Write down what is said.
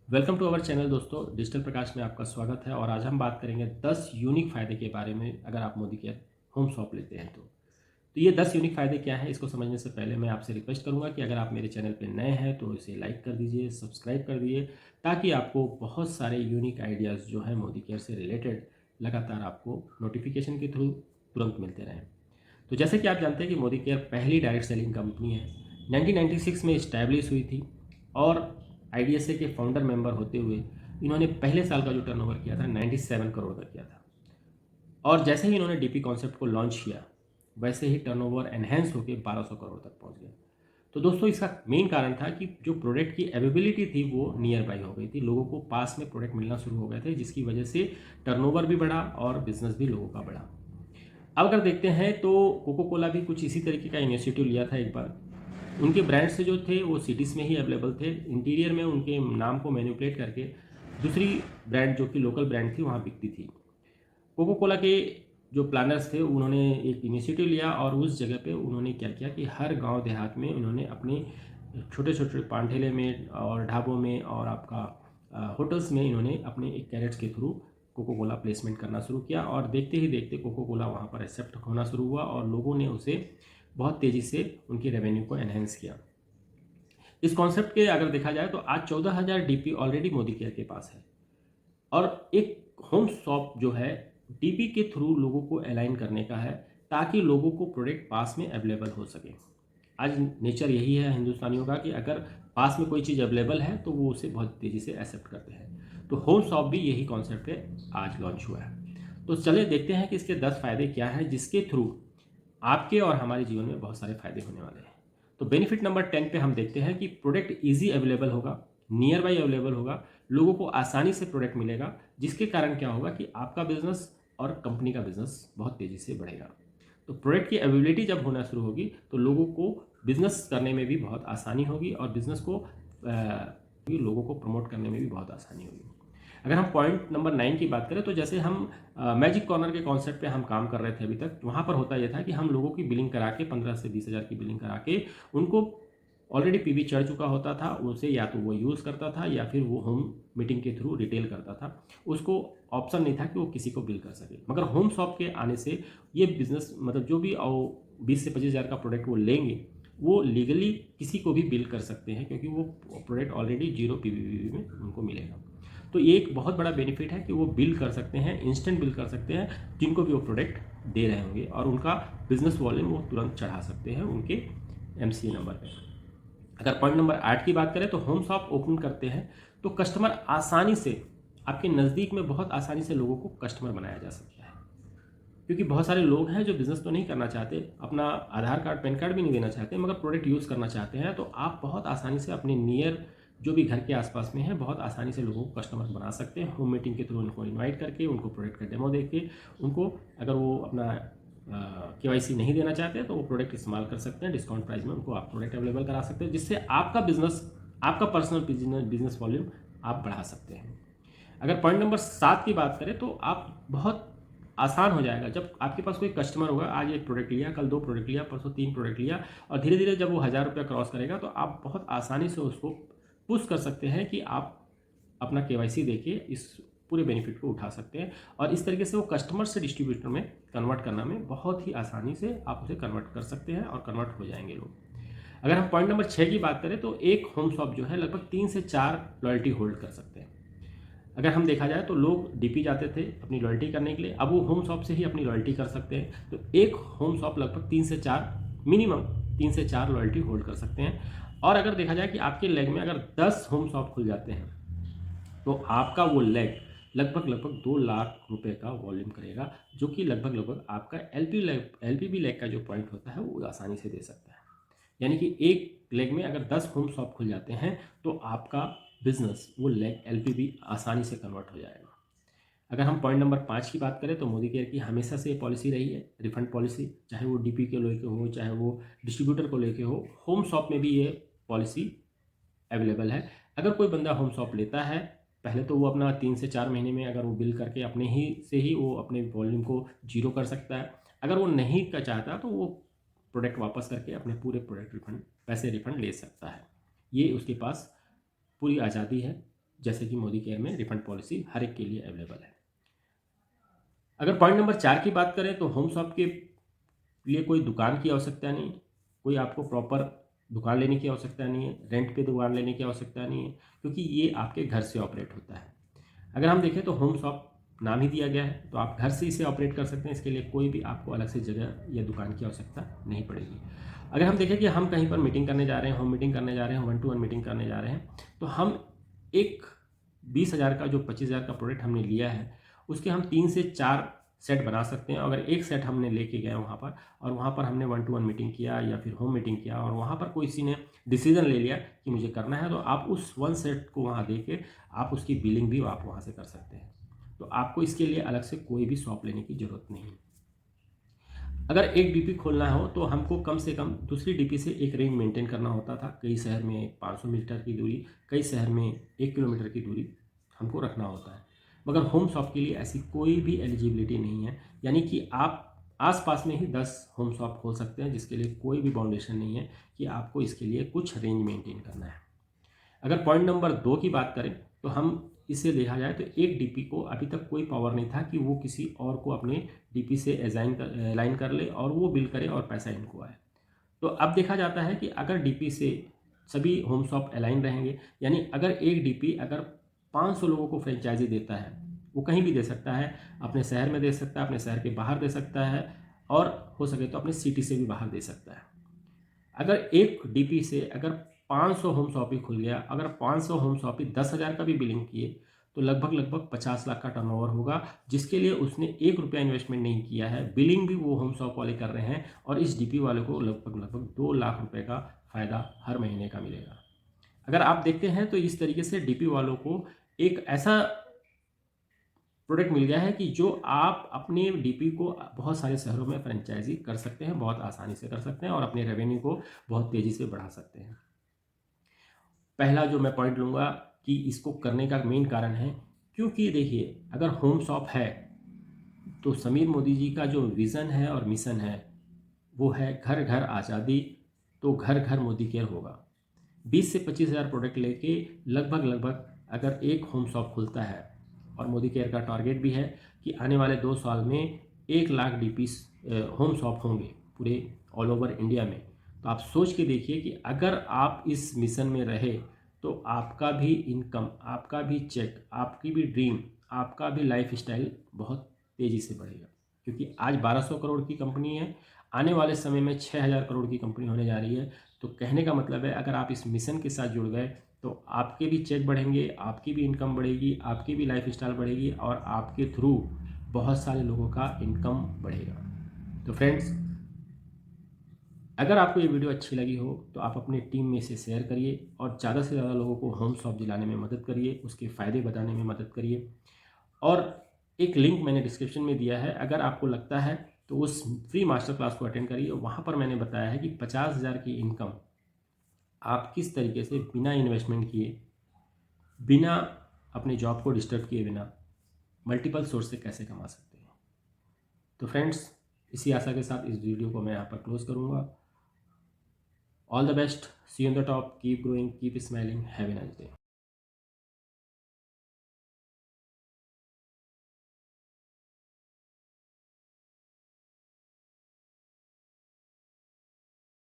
Welcome to our channel दोस्तों। Digital प्रकाश में आपका स्वागत है और आज हम बात करेंगे 10 यूनिक फ़ायदे के बारे में अगर आप मोदी केयर होम शॉप लेते हैं तो ये 10 यूनिक फ़ायदे क्या हैं, इसको समझने से पहले मैं आपसे रिक्वेस्ट करूंगा कि अगर आप मेरे चैनल पे नए हैं तो इसे लाइक कर दीजिए, सब्सक्राइब कर दीजिए, ताकि आपको बहुत सारे यूनिक आइडियाज़ जो हैं मोदी केयर से रिलेटेड लगातार आपको नोटिफिकेशन के थ्रू तुरंत मिलते रहें। तो जैसे कि आप जानते हैं कि मोदी केयर पहली डायरेक्ट सेलिंग कंपनी है, 1996 में इस्टेब्लिश हुई थी और आईडीएसए के फाउंडर मेंबर होते हुए इन्होंने पहले साल का जो टर्नओवर किया था 97 करोड़ का किया था। और जैसे ही इन्होंने डीपी कॉन्सेप्ट को लॉन्च किया वैसे ही टर्नओवर एनहेंस होकर 1200 करोड़ तक पहुंच गया। तो दोस्तों इसका मेन कारण था कि जो प्रोडक्ट की अवेलेबिलिटी थी वो नियर बाई हो गई थी, लोगों को पास में प्रोडक्ट मिलना शुरू हो गए थे, जिसकी वजह से टर्नओवर भी बढ़ा और बिजनेस भी लोगों का बढ़ा। अब अगर देखते हैं तो कोको कोला भी कुछ इसी तरीके का इनिशिएटिव लिया था एक बार। उनके ब्रांड्स जो थे वो सिटीज़ में ही अवेलेबल थे, इंटीरियर में उनके नाम को मैनिपुलेट करके दूसरी ब्रांड जो कि लोकल ब्रांड थी वहाँ बिकती थी। कोको कोला के जो प्लानर्स थे उन्होंने एक इनिशिएटिव लिया और उस जगह पे उन्होंने क्या किया कि हर गांव देहात में उन्होंने अपने छोटे छोटे पानठेले में और ढाबों में और आपका होटल्स में इन्होंने अपने एक कैरेट्स के थ्रू कोको कोला प्लेसमेंट करना शुरू किया और देखते ही देखते कोको कोला वहाँ पर एक्सेप्ट होना शुरू हुआ और लोगों ने उसे बहुत तेज़ी से उनकी रेवेन्यू को एनहेंस किया। इस कॉन्सेप्ट के अगर देखा जाए तो आज 14,000 डीपी ऑलरेडी मोदी केयर के पास है और एक होम शॉप जो है डीपी के थ्रू लोगों को अलाइन करने का है, ताकि लोगों को प्रोडक्ट पास में अवेलेबल हो सके। आज नेचर यही है हिंदुस्तानियों का कि अगर पास में कोई चीज़ अवेलेबल है तो वो उसे बहुत तेज़ी से एक्सेप्ट करते हैं। तो होम शॉप भी यही कॉन्सेप्ट पे आज लॉन्च हुआ है। तो चलिए देखते हैं कि इसके 10 फ़ायदे क्या हैं जिसके थ्रू आपके और हमारे जीवन में बहुत सारे फ़ायदे होने वाले हैं। तो बेनिफिट नंबर 10 पे हम देखते हैं कि प्रोडक्ट ईजी अवेलेबल होगा, नियर बाई अवेलेबल होगा, लोगों को आसानी से प्रोडक्ट मिलेगा, जिसके कारण क्या होगा कि आपका बिजनेस और कंपनी का बिजनेस बहुत तेज़ी से बढ़ेगा। तो प्रोडक्ट की अवेलेबिलिटी जब होना शुरू होगी तो लोगों को बिजनेस करने में भी बहुत आसानी होगी और बिजनेस को लोगों को प्रमोट करने में भी बहुत आसानी होगी। अगर हम पॉइंट नंबर 9 की बात करें तो जैसे हम मैजिक कॉर्नर के कॉन्सेप्ट पे हम काम कर रहे थे अभी तक, वहाँ पर होता यह था कि हम लोगों की बिलिंग करा के 15 से 20 हज़ार की बिलिंग करा के उनको ऑलरेडी पीवी चढ़ चुका होता था, उसे या तो वो यूज़ करता था या फिर वो होम मीटिंग के थ्रू रिटेल करता था। उसको ऑप्शन नहीं था कि वो किसी को बिल कर सके। मगर होम शॉप के आने से ये बिज़नेस मतलब जो भी 20 से 25 हज़ार का प्रोडक्ट वो लेंगे वो लीगली किसी को भी बिल कर सकते हैं, क्योंकि वो प्रोडक्ट ऑलरेडी जीरो पीवी में उनको मिलेगा। तो ये एक बहुत बड़ा बेनिफिट है कि वो बिल कर सकते हैं, इंस्टेंट बिल कर सकते हैं जिनको भी वो प्रोडक्ट दे रहे होंगे और उनका बिजनेस वॉल्यूम वो तुरंत चढ़ा सकते हैं उनके एमसीए नंबर पे। अगर पॉइंट नंबर 8 की बात करें तो होम शॉप ओपन करते हैं तो कस्टमर आसानी से आपके नज़दीक में बहुत आसानी से लोगों को कस्टमर बनाया जा सकता है, क्योंकि बहुत सारे लोग हैं जो बिज़नेस तो नहीं करना चाहते, अपना आधार कार्ड पैन कार्ड भी नहीं देना चाहते, मगर प्रोडक्ट यूज़ करना चाहते हैं। तो आप बहुत आसानी से अपने नियर जो भी घर के आसपास में है बहुत आसानी से लोगों को कस्टमर बना सकते हैं, होम मीटिंग के थ्रू उनको इनवाइट करके उनको प्रोडक्ट का डेमो दे के उनको, अगर वो अपना केवाईसी नहीं देना चाहते तो वो प्रोडक्ट इस्तेमाल कर सकते हैं, डिस्काउंट प्राइस में उनको आप प्रोडक्ट अवेलेबल करा सकते हैं, जिससे आपका बिजनेस, आपका पर्सनल बिजनेस वॉल्यूम आप बढ़ा सकते हैं। अगर पॉइंट नंबर 7 की बात करें तो आप बहुत आसान हो जाएगा जब आपके पास कोई कस्टमर होगा, आज एक प्रोडक्ट लिया, कल 2 प्रोडक्ट लिया, परसों 3 प्रोडक्ट लिया और धीरे धीरे जब वो 1000 रुपया क्रॉस करेगा तो आप बहुत आसानी से उसको पुश कर सकते हैं कि आप अपना केवाईसी देके इस पूरे बेनिफिट को उठा सकते हैं और इस तरीके से वो कस्टमर से डिस्ट्रीब्यूटर में कन्वर्ट करना में बहुत ही आसानी से आप उसे कन्वर्ट कर सकते हैं और कन्वर्ट हो जाएंगे लोग। अगर हम पॉइंट नंबर 6 की बात करें तो एक होम शॉप जो है लगभग 3 से 4 लॉयल्टी होल्ड कर सकते हैं। अगर हम देखा जाए तो लोग डीपी जाते थे अपनी लॉयल्टी करने के लिए, अब वो होम शॉप से ही अपनी लॉयल्टी कर सकते हैं। तो एक होम शॉप लगभग 3 से 4 मिनिमम 3 से 4 लॉयल्टी होल्ड कर सकते हैं। और अगर देखा जाए कि आपके लेग में अगर 10 होम शॉप खुल जाते हैं तो आपका वो लेग लगभग 2 लाख रुपए का वॉल्यूम करेगा, जो कि लगभग आपका एलपीबी लेग का जो पॉइंट होता है वो आसानी से दे सकता है। यानी कि एक लेग में अगर 10 होम शॉप खुल जाते हैं तो आपका बिजनेस वो लेग एलपीबी आसानी से कन्वर्ट हो जाएगा। अगर हम पॉइंट नंबर 5 की बात करें तो मोदी केयर की हमेशा से पॉलिसी रही है रिफंड पॉलिसी, चाहे वो डीपी के लेके हो चाहे वो डिस्ट्रीब्यूटर को लेके हो, होम शॉप में भी ये पॉलिसी अवेलेबल है। अगर कोई बंदा होम शॉप लेता है, पहले तो वो अपना 3 से 4 महीने में अगर वो बिल करके अपने ही से ही वो अपने वॉल्यूम को जीरो कर सकता है। अगर वो नहीं का चाहता तो वो प्रोडक्ट वापस करके अपने पूरे प्रोडक्ट रिफंड पैसे रिफंड ले सकता है। ये उसके पास पूरी आज़ादी है जैसे कि मोदी केयर में रिफंड पॉलिसी हर एक के लिए अवेलेबल है। अगर पॉइंट नंबर 4 की बात करें तो होम शॉप के लिए कोई दुकान की आवश्यकता नहीं, कोई आपको प्रॉपर दुकान लेने की आवश्यकता नहीं है, रेंट पे दुकान लेने की आवश्यकता नहीं है, क्योंकि ये आपके घर से ऑपरेट होता है। अगर हम देखें तो होम शॉप नाम ही दिया गया है, तो आप घर से इसे ऑपरेट कर सकते हैं। इसके लिए कोई भी आपको अलग से जगह या दुकान की आवश्यकता नहीं पड़ेगी। अगर हम देखें कि हम कहीं पर मीटिंग करने जा रहे हैं, होम मीटिंग करने जा रहे हैं, 1 टू 1 मीटिंग करने जा रहे हैं, तो हम एक 20,000 का जो 25,000 का प्रोडक्ट हमने लिया है, उसके हम 3 से 4 सेट बना सकते हैं। अगर एक सेट हमने लेके गए वहाँ पर और वहाँ पर हमने 1 टू 1 मीटिंग किया या फिर होम मीटिंग किया और वहाँ पर कोई किसी ने डिसीजन ले लिया कि मुझे करना है, तो आप उस 1 सेट को वहाँ दे के आप उसकी बिलिंग भी आप वहाँ से कर सकते हैं। तो आपको इसके लिए अलग से कोई भी शॉप लेने की ज़रूरत नहीं है। अगर एक डीपी खोलना हो तो हमको कम से कम दूसरी डीपी से एक रेंज मेंटेन करना होता था। कई शहर में 500 मीटर की दूरी, कई शहर में 1 किलोमीटर की दूरी हमको रखना होता है। मगर होम शॉप के लिए ऐसी कोई भी एलिजिबिलिटी नहीं है, यानी कि आप आस-पास में ही 10 होम शॉप खोल सकते हैं, जिसके लिए कोई भी बाउंडेशन नहीं है कि आपको इसके लिए कुछ रेंज मेंटेन करना है। अगर पॉइंट नंबर 2 की बात करें तो हम इसे देखा जाए तो एक डीपी को अभी तक कोई पावर नहीं था कि वो किसी और को अपने डीपी से अलाइन कर ले और वो बिल करे और पैसा इनको आए। तो अब देखा जाता है कि अगर डीपी से सभी होम शॉप अलाइन रहेंगे, यानी अगर एक डीपी अगर 500 लोगों को फ्रेंचाइजी देता है, वो कहीं भी दे सकता है, अपने शहर में दे सकता है, अपने शहर के बाहर दे सकता है और हो सके तो अपने सिटी से भी बाहर दे सकता है। अगर एक डीपी से अगर 500 होम शॉप ही खुल गया, अगर 500 होम शॉप ही 10,000 का भी बिलिंग किए, तो लगभग 50 लाख का टर्नओवर होगा, जिसके लिए उसने ₹1 इन्वेस्टमेंट नहीं किया है। बिलिंग भी वो होम शॉप वाले कर रहे हैं और इस डीपी वाले को लगभग 2 लाख रुपए का फ़ायदा हर महीने का मिलेगा। अगर आप देखते हैं तो इस तरीके से डीपी वालों को एक ऐसा प्रोडक्ट मिल गया है कि जो आप अपने डीपी को बहुत सारे शहरों में फ्रेंचाइजी कर सकते हैं, बहुत आसानी से कर सकते हैं और अपने रेवेन्यू को बहुत तेज़ी से बढ़ा सकते हैं। पहला जो मैं पॉइंट लूँगा कि इसको करने का मेन कारण है, क्योंकि देखिए अगर होम शॉप है, तो समीर मोदी जी का जो विज़न है और मिशन है, वो है घर घर आज़ादी, तो घर घर मोदी केयर होगा। 20 से 25,000 प्रोडक्ट लेके लगभग अगर एक होम शॉप खुलता है और मोदी केयर का टारगेट भी है कि आने वाले 2 साल में 1 लाख डीपीस होम शॉप होंगे पूरे ऑल ओवर इंडिया में। तो आप सोच के देखिए कि अगर आप इस मिशन में रहे तो आपका भी इनकम, आपका भी चेक, आपकी भी ड्रीम, आपका भी लाइफ़स्टाइल बहुत तेज़ी से बढ़ेगा। क्योंकि आज 1200 करोड़ की कंपनी है, आने वाले समय में 6000 करोड़ की कंपनी होने जा रही है। तो कहने का मतलब है अगर आप इस मिशन के साथ जुड़ गए तो आपके भी चेक बढ़ेंगे, आपकी भी इनकम बढ़ेगी, आपकी भी लाइफ़स्टाइल बढ़ेगी और आपके थ्रू बहुत सारे लोगों का इनकम बढ़ेगा। तो फ्रेंड्स, अगर आपको ये वीडियो अच्छी लगी हो तो आप अपनी टीम में इसे शेयर करिए और ज़्यादा से ज़्यादा लोगों को होम शॉप दिलाने में मदद करिए, उसके फ़ायदे बताने में मदद करिए। और एक लिंक मैंने डिस्क्रिप्शन में दिया है, अगर आपको लगता है तो उस फ्री मास्टर क्लास को अटेंड करिए। वहाँ पर मैंने बताया है कि 50,000 की इनकम आप किस तरीके से बिना इन्वेस्टमेंट किए, बिना अपने जॉब को डिस्टर्ब किए बिना मल्टीपल सोर्स से कैसे कमा सकते हैं। तो फ्रेंड्स, इसी आशा के साथ इस वीडियो को मैं यहाँ पर क्लोज़ करूँगा। All the best, see you on the top, keep growing, keep smiling, have a nice day.